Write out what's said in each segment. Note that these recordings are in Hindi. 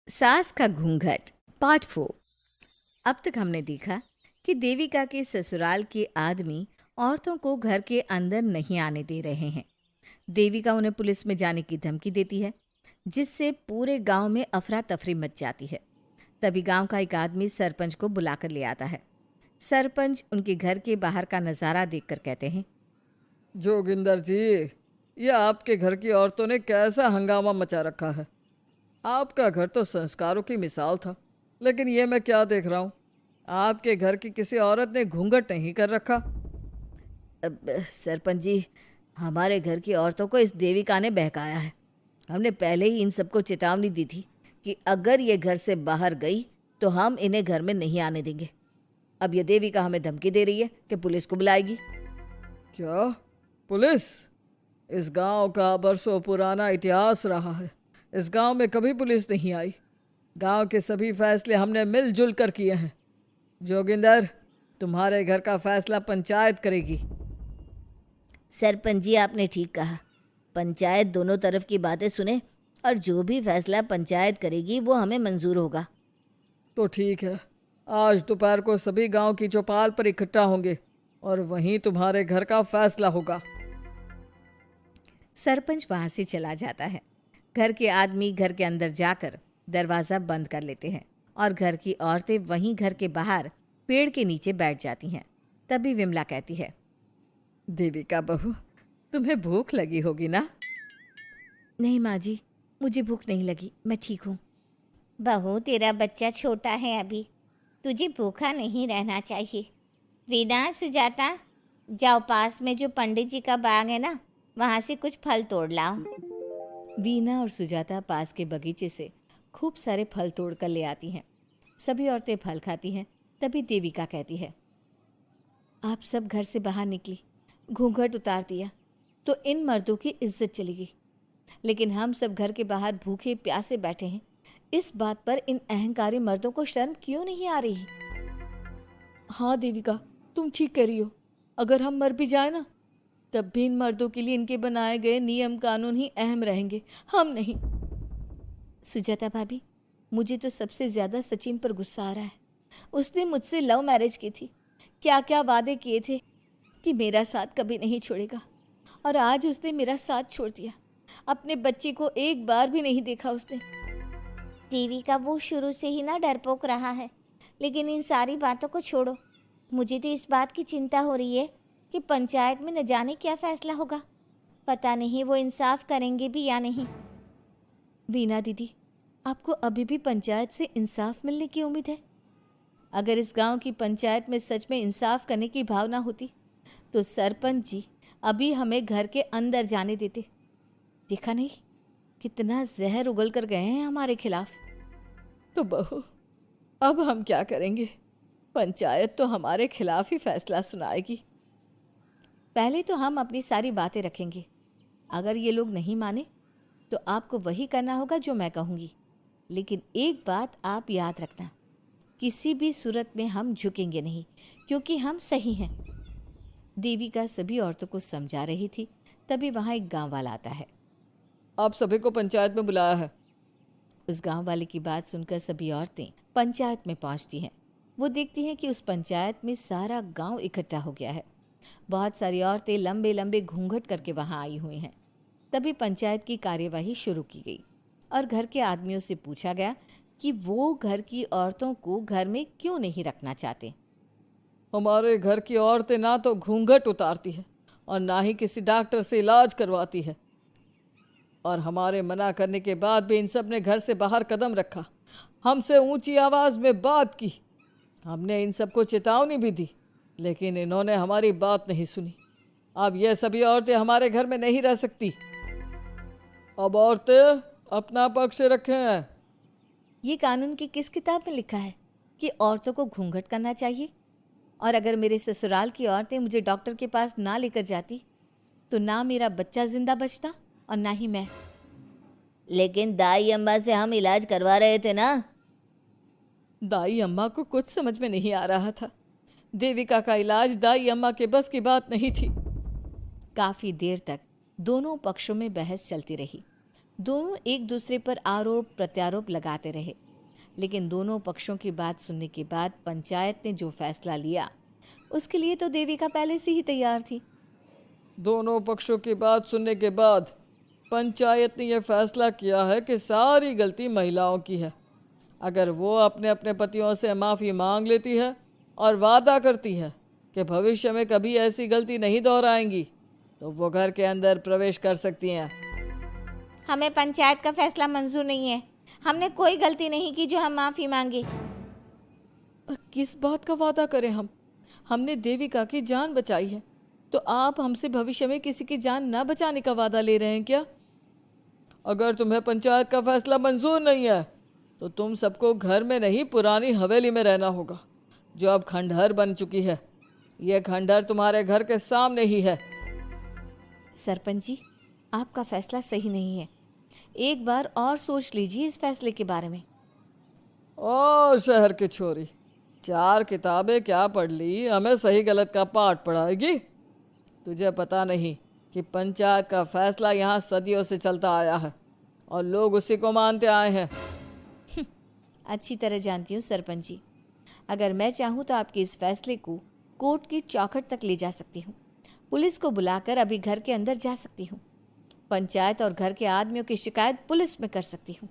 सास का घूंघट पार्ट 4। अब तक हमने देखा कि देविका के ससुराल के आदमी औरतों को घर के अंदर नहीं आने दे रहे हैं। देविका उन्हें पुलिस में जाने की धमकी देती है, जिससे पूरे गांव में अफरा तफरी मच जाती है। तभी गांव का एक आदमी सरपंच को बुलाकर ले आता है। सरपंच उनके घर के बाहर का नज़ारा देखकर कहते हैं, जोगिंदर जी, ये आपके घर की औरतों ने कैसा हंगामा मचा रखा है। आपका घर तो संस्कारों की मिसाल था, लेकिन ये मैं क्या देख रहा हूँ। आपके घर की किसी औरत ने घूंघट नहीं कर रखा। अब सरपंच जी, हमारे घर की औरतों को इस देविका ने बहकाया है। हमने पहले ही इन सबको चेतावनी दी थी कि अगर ये घर से बाहर गई तो हम इन्हें घर में नहीं आने देंगे। अब ये देविका हमें धमकी दे रही है कि पुलिस को बुलाएगी। क्या? पुलिस? इस गांव का बरसों पुराना इतिहास रहा है। इस गांव में कभी पुलिस नहीं आई। गांव के सभी फैसले हमने मिलजुल कर किए हैं। जोगिंदर, तुम्हारे घर का फैसला पंचायत करेगी। सरपंच जी, आपने ठीक कहा। पंचायत दोनों तरफ की बातें सुने और जो भी फैसला पंचायत करेगी वो हमें मंजूर होगा। तो ठीक है, आज दोपहर को सभी गांव की चौपाल पर इकट्ठा होंगे और वहीं तुम्हारे घर का फैसला होगा। सरपंच वहां से चला जाता है। घर के आदमी घर के अंदर जाकर दरवाज़ा बंद कर लेते हैं और घर की औरतें वहीं घर के बाहर पेड़ के नीचे बैठ जाती हैं। तभी विमला कहती है, देविका बहू, तुम्हें भूख लगी होगी ना? नहीं माँ जी, मुझे भूख नहीं लगी, मैं ठीक हूँ। बहू, तेरा बच्चा छोटा है अभी, तुझे भूखा नहीं रहना चाहिए। वीना, सुजाता, जाओ पास में जो पंडित जी का बाग है ना, वहाँ से कुछ फल तोड़ लाओ। वीना और सुजाता पास के बगीचे से खूब सारे फल तोड़ कर ले आती हैं। सभी औरतें फल खाती हैं। तभी देविका कहती है, आप सब घर से बाहर निकली, घूंघट उतार दिया तो इन मर्दों की इज्जत चलेगी, लेकिन हम सब घर के बाहर भूखे प्यासे बैठे हैं। इस बात पर इन अहंकारी मर्दों को शर्म क्यों नहीं आ रही? हाँ देविका, तुम ठीक कह रही हो। अगर हम मर भी जाए ना, तब भी इन मर्दों के लिए इनके बनाए गए नियम कानून ही अहम रहेंगे, हम नहीं। सुजाता भाभी, मुझे तो सबसे ज़्यादा सचिन पर गुस्सा आ रहा है। उसने मुझसे लव मैरिज की थी, क्या क्या वादे किए थे कि मेरा साथ कभी नहीं छोड़ेगा, और आज उसने मेरा साथ छोड़ दिया। अपने बच्चे को एक बार भी नहीं देखा उसने। देवी का वो शुरू से ही ना डरपोक रहा है, लेकिन इन सारी बातों को छोड़ो। मुझे तो इस बात की चिंता हो रही है कि पंचायत में न जाने क्या फैसला होगा। पता नहीं वो इंसाफ करेंगे भी या नहीं। वीना दीदी, आपको अभी भी पंचायत से इंसाफ मिलने की उम्मीद है? अगर इस गांव की पंचायत में सच में इंसाफ करने की भावना होती तो सरपंच जी अभी हमें घर के अंदर जाने देते। देखा नहीं कितना जहर उगल कर गए हैं हमारे खिलाफ। तो बहू, अब हम क्या करेंगे? पंचायत तो हमारे खिलाफ ही फैसला सुनाएगी। पहले तो हम अपनी सारी बातें रखेंगे। अगर ये लोग नहीं माने तो आपको वही करना होगा जो मैं कहूँगी। लेकिन एक बात आप याद रखना, किसी भी सूरत में हम झुकेंगे नहीं, क्योंकि हम सही हैं। देविका सभी औरतों को समझा रही थी। तभी वहाँ एक गांव वाला आता है। आप सभी को पंचायत में बुलाया है। उस गांव वाले की बात सुनकर सभी औरतें पंचायत में पहुंचती हैं। वो देखती हैं कि उस पंचायत में सारा गांव इकट्ठा हो गया है। बहुत सारी औरतें लंबे लंबे घूंघट करके वहां आई हुई हैं। तभी पंचायत की कार्यवाही शुरू की गई और घर के आदमियों से पूछा गया कि वो घर की औरतों को घर में क्यों नहीं रखना चाहते। हमारे घर की औरतें ना तो घूंघट उतारती है और ना ही किसी डॉक्टर से इलाज करवाती है, और हमारे मना करने के बाद भी इन सब ने घर से बाहर कदम रखा, हमसे ऊंची आवाज़ में बात की। हमने इन सबको चेतावनी भी दी, लेकिन इन्होंने हमारी बात नहीं सुनी। अब ये सभी औरतें हमारे घर में नहीं रह सकती। अब औरतें अपना पक्ष रखें। ये कानून की किस किताब में लिखा है कि औरतों को घूंघट करना चाहिए? और अगर मेरे ससुराल की औरतें मुझे डॉक्टर के पास ना लेकर जाती तो ना मेरा बच्चा जिंदा बचता और ना ही मैं। लेकिन दाई अम्मा से हम इलाज करवा रहे थे ना। दाई अम्मा को कुछ समझ में नहीं आ रहा था। देविका का इलाज दाई अम्मा के बस की बात नहीं थी। काफ़ी देर तक दोनों पक्षों में बहस चलती रही। दोनों एक दूसरे पर आरोप प्रत्यारोप लगाते रहे, लेकिन दोनों पक्षों की बात सुनने के बाद पंचायत ने जो फैसला लिया उसके लिए तो देविका पहले से ही तैयार थी। दोनों पक्षों की बात सुनने के बाद पंचायत ने यह फैसला किया है कि सारी गलती महिलाओं की है। अगर वो अपने अपने पतियों से माफ़ी मांग लेती है और वादा करती है कि भविष्य में कभी ऐसी गलती नहीं दोहराएंगी, तो वो घर के अंदर प्रवेश कर सकती हैं। हमें पंचायत का फैसला मंजूर नहीं है। हमने कोई गलती नहीं की जो हम माफ़ी मांगे। और किस बात का वादा करें हम? हमने देविका की जान बचाई है, तो आप हमसे भविष्य में किसी की जान न बचाने का वादा ले रहे हैं क्या? अगर तुम्हें पंचायत का फैसला मंजूर नहीं है तो तुम सबको घर में नहीं, पुरानी हवेली में रहना होगा, जो अब खंडहर बन चुकी है। यह खंडहर तुम्हारे घर के सामने ही है। सरपंच जी, आपका फैसला सही नहीं है। एक बार और सोच लीजिए इस फैसले के बारे में। ओ शहर की छोरी, 4 किताबें क्या पढ़ ली, हमें सही गलत का पाठ पढ़ाएगी? तुझे पता नहीं कि पंचायत का फैसला यहाँ सदियों से चलता आया है और लोग उसी को मानते आए हैं। अच्छी तरह जानती हूँ सरपंच जी। अगर मैं चाहूँ तो आपके इस फैसले को कोर्ट की चौखट तक ले जा सकती हूँ। पुलिस को बुलाकर अभी घर के अंदर जा सकती हूँ। पंचायत और घर के आदमियों की शिकायत पुलिस में कर सकती हूँ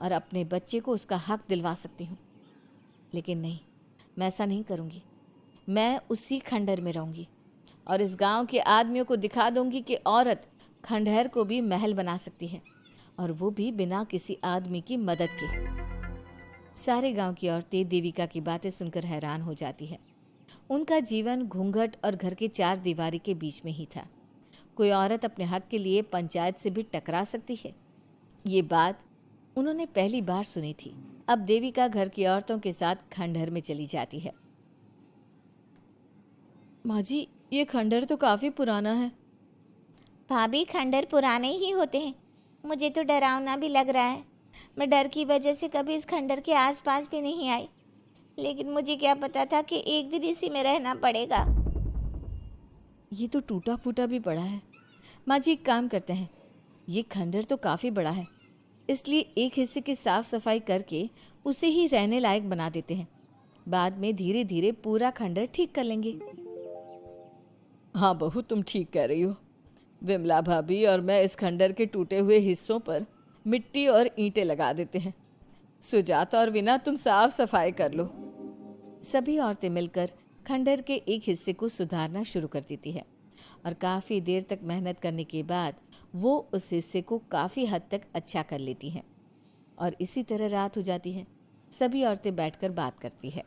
और अपने बच्चे को उसका हक दिलवा सकती हूँ। लेकिन नहीं, मैं ऐसा नहीं करूँगी। मैं उसी खंडहर में रहूँगी और इस गांव के आदमियों को दिखा दूंगी कि औरत खंडहर को भी महल बना सकती है, और वो भी बिना किसी आदमी की मदद के। सारे गांव की औरतें देविका की बातें सुनकर हैरान हो जाती है। उनका जीवन घूंघट और घर के 4 दीवारी के बीच में ही था। कोई औरत अपने हक के लिए पंचायत से भी टकरा सकती है, ये बात उन्होंने पहली बार सुनी थी। अब देविका घर की औरतों के साथ खंडहर में चली जाती है। माँ जी, ये खंडहर तो काफ़ी पुराना है। भाभी, खंडहर पुराने ही होते हैं। मुझे तो डरावना भी लग रहा है। मैं डर की वजह से कभी इस खंडहर के आसपास भी नहीं आई, लेकिन मुझे क्या पता था कि एक दिन इसी में रहना पड़ेगा। ये तो टूटा फूटा भी पड़ा है। माँ जी, एक काम करते हैं, ये खंडहर तो काफ़ी बड़ा है, इसलिए एक हिस्से की साफ सफाई करके उसे ही रहने लायक बना देते हैं। बाद में धीरे धीरे पूरा खंडहर ठीक कर लेंगे। हाँ बहू, तुम ठीक कह रही हो। विमला भाभी और मैं इस खंडहर के टूटे हुए हिस्सों पर मिट्टी और ईंटें लगा देते हैं। सुजाता और विना, तुम साफ सफाई कर लो। सभी औरतें मिलकर खंडहर के एक हिस्से को सुधारना शुरू कर देती है और काफ़ी देर तक मेहनत करने के बाद वो उस हिस्से को काफ़ी हद तक अच्छा कर लेती हैं। और इसी तरह रात हो जाती है। सभी औरतें बैठकर बात करती है।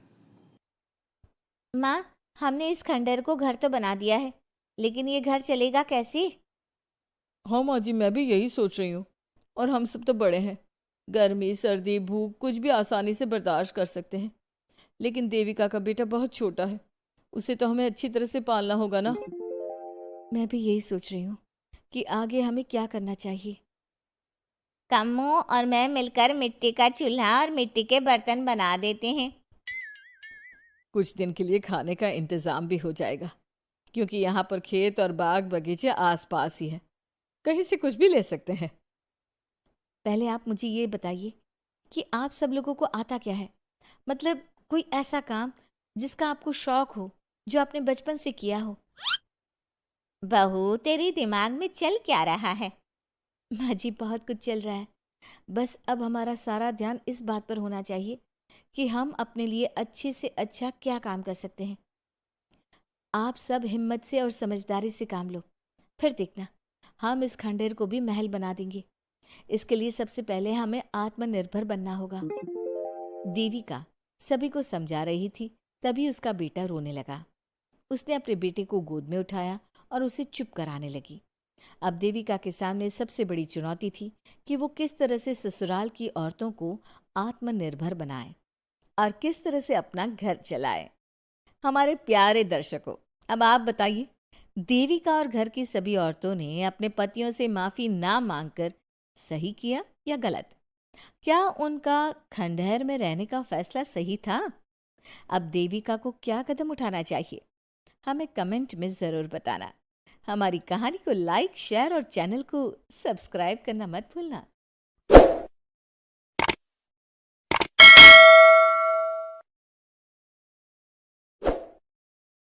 माँ, हमने इस खंडहर को घर तो बना दिया है, लेकिन ये घर चलेगा कैसे? हाँ माँ जी, मैं भी यही सोच रही हूँ। और हम सब तो बड़े हैं, गर्मी सर्दी भूख कुछ भी आसानी से बर्दाश्त कर सकते हैं, लेकिन देविका का बेटा बहुत छोटा है, उसे तो हमें अच्छी तरह से पालना होगा ना। मैं भी यही सोच रही हूँ कि आगे हमें क्या करना चाहिए। कम्मू और मैं मिलकर मिट्टी का चूल्हा और मिट्टी के बर्तन बना देते हैं। कुछ दिन के लिए खाने का इंतज़ाम भी हो जाएगा, क्योंकि यहाँ पर खेत और बाग बगीचे आसपास ही है, कहीं से कुछ भी ले सकते हैं। पहले आप मुझे ये बताइए कि आप सब लोगों को आता क्या है? मतलब कोई ऐसा काम जिसका आपको शौक हो, जो आपने बचपन से किया हो। बहू, तेरे दिमाग में चल क्या रहा है? माँ जी, बहुत कुछ चल रहा है। बस अब हमारा सारा ध्यान इस बात पर होना चाहिए कि हम अपने लिए अच्छे से अच्छा क्या काम कर सकते हैं। आप सब हिम्मत से और समझदारी से काम लो, फिर देखना हम इस खंडहर को भी महल बना देंगे। इसके लिए सबसे पहले हमें आत्मनिर्भर बनना होगा। देविका सभी को समझा रही थी, तभी उसका बेटा रोने लगा। उसने अपने बेटे को गोद में उठाया और उसे चुप कराने लगी। अब देविका के सामने सबसे बड़ी चुनौती थी कि वो किस तरह से ससुराल की औरतों को आत्मनिर्भर बनाए और किस तरह से अपना घर चलाए। हमारे प्यारे दर्शकों, अब आप बताइए, देविका और घर की सभी औरतों ने अपने पतियों से माफ़ी ना मांगकर सही किया या गलत? क्या उनका खंडहर में रहने का फैसला सही था? अब देविका को क्या कदम उठाना चाहिए, हमें कमेंट में ज़रूर बताना। हमारी कहानी को लाइक, शेयर और चैनल को सब्सक्राइब करना मत भूलना।